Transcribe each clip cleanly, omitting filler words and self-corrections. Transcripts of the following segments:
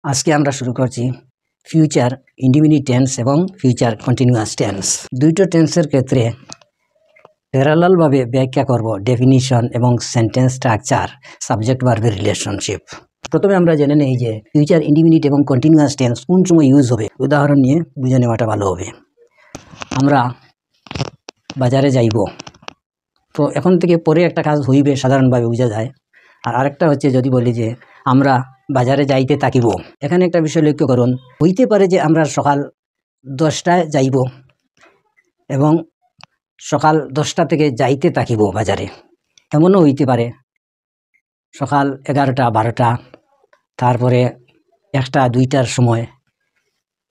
আজকে আমরা শুরু করছি ফিউচার ইনডিফিনিট টেন্স এবং ফিউচার কন্টিনিউয়াস টেন্স। দুটো টেন্সের ক্ষেত্রে প্যারালালভাবে ব্যাখ্যা করব ডেফিনিশন এবং সেন্টেন্স স্ট্রাকচার, সাবজেক্ট ভার্বের রিলেশনশিপ। প্রথমে আমরা জেনে নেই যে ফিউচার ইনডিফিনিট এবং কন্টিনিউয়াস টেন্স কোন সময় ইউজ হবে। উদাহরণ নিয়ে বুঝে নেওয়াটা ভালো হবে। আমরা বাজারে যাইব, তো এখন থেকে পরে একটা কাজ হইবে সাধারণভাবে বোঝা যায়। আর আরেকটা হচ্ছে যদি বলি যে আমরা বাজারে যাইতে থাকিব, এখানে একটা বিষয় লক্ষ্য করুন। হইতে পারে যে আমরা সকাল 10টায় যাইব এবং সকাল 10টা থেকে যাইতে থাকিব বাজারে। এমনও হইতে পারে সকাল 11টা 12টা, তারপরে 1টা 2টার সময়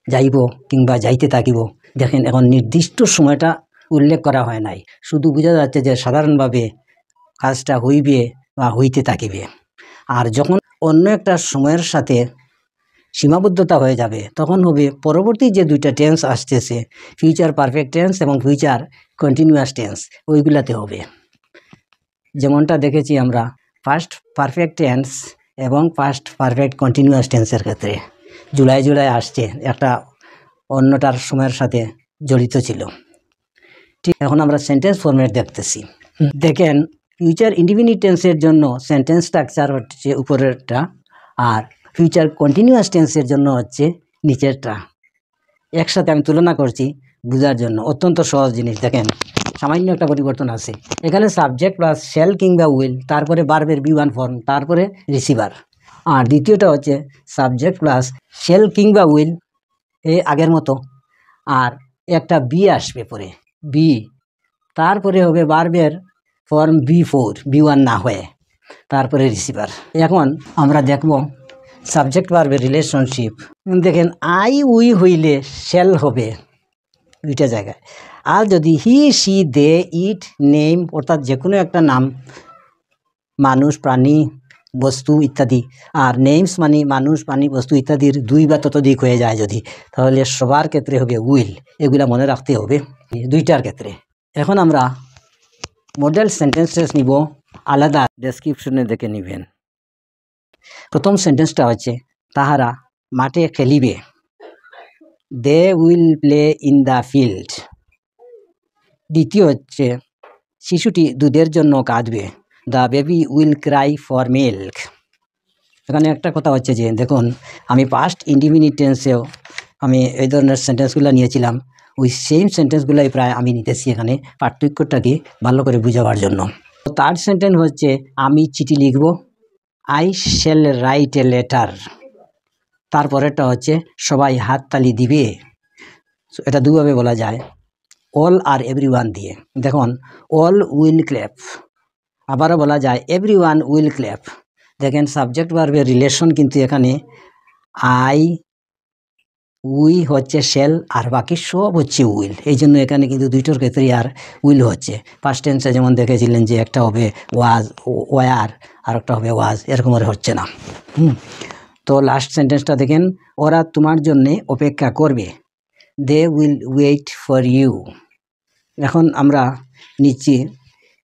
যাইব কিংবা যাইতে থাকিব। দেখেন এখন নির্দিষ্ট সময়টা উল্লেখ করা হয় নাই, শুধু বোঝা যাচ্ছে যে সাধারণভাবে কাজটা হইবে বা হইতে থাকিবে। আর যখন অন্য একটা সময়ের সাথে সীমাবদ্ধতা হয়ে যাবে তখন হবে পরবর্তী যে দুইটা টেন্স আসতেছে, ফিউচার পারফেক্ট টেন্স এবং ফিউচার কন্টিনিউয়াস টেন্স, ওইগুলাতে হবে। যেমনটা দেখেছি আমরা ফার্স্ট পারফেক্ট টেন্স এবং ফার্স্ট পারফেক্ট কন্টিনিউয়াস টেন্সের ক্ষেত্রে জুলাই আসছে, একটা অন্যটার সময়ের সাথে জড়িত ছিল। ঠিক এখন আমরা সেন্টেন্স ফরম্যাট দেখতেছি। দেখেন ফিউচার ইনডিফিনিট টেন্সের জন্য সেন্টেন্স স্ট্রাকচার হচ্ছে উপরেরটা, আর ফিউচার কন্টিনিউয়াস টেন্সের জন্য হচ্ছে নিচেরটা। একসাথে আমি তুলনা করছি বোঝার জন্য, অত্যন্ত সহজ জিনিস। দেখেন সামান্য একটা পরিবর্তন আছে এখানে, সাবজেক্ট প্লাস শেল কিংবা উইল, তারপরে ভার্বের বি ওয়ান ফর্ম, তারপরে রিসিভার। আর দ্বিতীয়টা হচ্ছে সাবজেক্ট প্লাস শেল কিংবা উইল, এই আগের মতো, আর একটা বি আসবে পরে বি, তারপরে হবে ভার্বের ফর্ম B4 B1 না হয়ে, তারপরে রিসিভার। এখন আমরা দেখব সাবজেক্ট ভার্বের রিলেশনশিপ। দেখেন আই উই হইলে শেল হবে দুইটা জায়গায়, আর যদি he she they it name, অর্থাৎ যে কোনো একটা নাম, মানুষ প্রাণী বস্তু ইত্যাদি, আর নেমস মানে মানুষ প্রাণী বস্তু ইত্যাদির দুই বা ততোধিক হয়ে যায় যদি, তাহলে সবার ক্ষেত্রে হবে উইল। এগুলা মনে রাখতে হবে দুইটার ক্ষেত্রে। এখন আমরা মডেল সেন্টেন্সেস নিব, আলাদা ডেসক্রিপশনে দেখে নিবেন। প্রথম সেন্টেন্সটা হচ্ছে তাহারা মাঠে খেলিবে, they will play in the field. দ্বিতীয় হচ্ছে শিশুটি দুধের জন্য কাঁদবে, the baby will cry for milk. এখানে একটা কথা হচ্ছে যে দেখুন, আমি পাস্ট ইনডিফিনিট টেন্সেও আমি এই ধরনের সেন্টেন্সগুলো নিয়েছিলাম, ওই সেম সেন্টেন্সগুলোই প্রায় আমি নিতেছি এখানে, পার্থক্যটাকে ভালো করে বুঝাবার জন্য। থার্ড সেন্টেন্স হচ্ছে আমি চিঠি লিখব, I shall write a letter. তারপরেরটা হচ্ছে সবাই হাততালি দিবে, এটা দুভাবে বলা যায়, অল আর এভরিওয়ান দিয়ে। দেখুন অল উইল ক্ল্যাপ, আবারও বলা যায় এভরিওয়ান উইল ক্ল্যাপ। দেখেন সাবজেক্ট ভার্বের রিলেশন কিন্তু এখানে আই উই হচ্ছে শেল আর বাকি সব হচ্ছে উইল, এই জন্য এখানে কিন্তু দুইটোর ক্ষেত্রে আর উইল হচ্ছে। ফার্স্ট টেন্সে যেমন দেখেছিলেন যে একটা হবে ওয়াজ ওয়ার আর একটা হবে ওয়াজ, এরকম আর হচ্ছে না। তো লাস্ট সেন্টেন্সটা দেখেন, ওরা তোমার জন্যে অপেক্ষা করবে, they will wait for you. এখন আমরা নিচ্ছি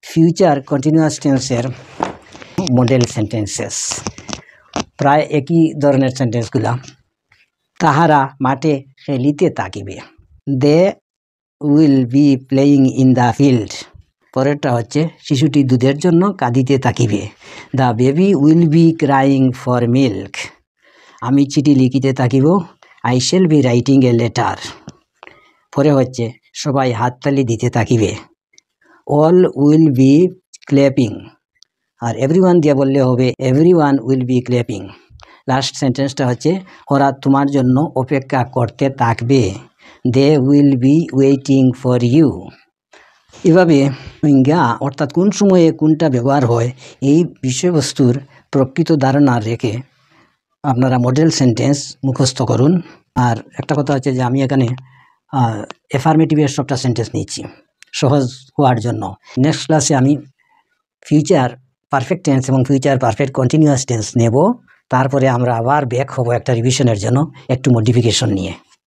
ফিউচার কন্টিনিউয়াস টেন্সের মডেল সেন্টেন্সেস, প্রায় একই ধরনের সেন্টেন্সগুলা। তাহারা মাঠে খেলিতে থাকিবে, they will be playing in the field. পরেরটা হচ্ছে শিশুটি দুধের জন্য কাঁদিতে থাকিবে, the baby will be crying for milk. আমি চিঠি লিখিতে থাকিব, I shall be writing a letter. পরে হচ্ছে সবাই হাততালি দিতে থাকিবে, অল উইল বি ক্ল্যাপিং। আর এভরিওয়ান দিয়ে বললে হবে everyone will be clapping. Last সেন্টেন্সটা হচ্ছে ওরা তোমার জন্য অপেক্ষা করতে থাকবে, they will be waiting for you. এভাবে সংজ্ঞা অর্থাৎ কোন সময়ে কোনটা ব্যবহার হয় এই বিষয়বস্তুর প্রকৃত ধারণা রেখে আপনারা মডেল সেন্টেন্স মুখস্থ করুন। আর একটা কথা হচ্ছে যে আমি এখানে অ্যাফার্মেটিভের সবটা সেন্টেন্স নিচ্ছি সহজ হওয়ার জন্য। নেক্সট ক্লাসে আমি ফিউচার পারফেক্ট টেন্স এবং ফিউচার পারফেক্ট কন্টিনিউয়াস টেন্স নেব, তারপরে আমরা আবার ব্যাক হব একটা রিভিশনের জন্য একটু মডিফিকেশন নিয়ে।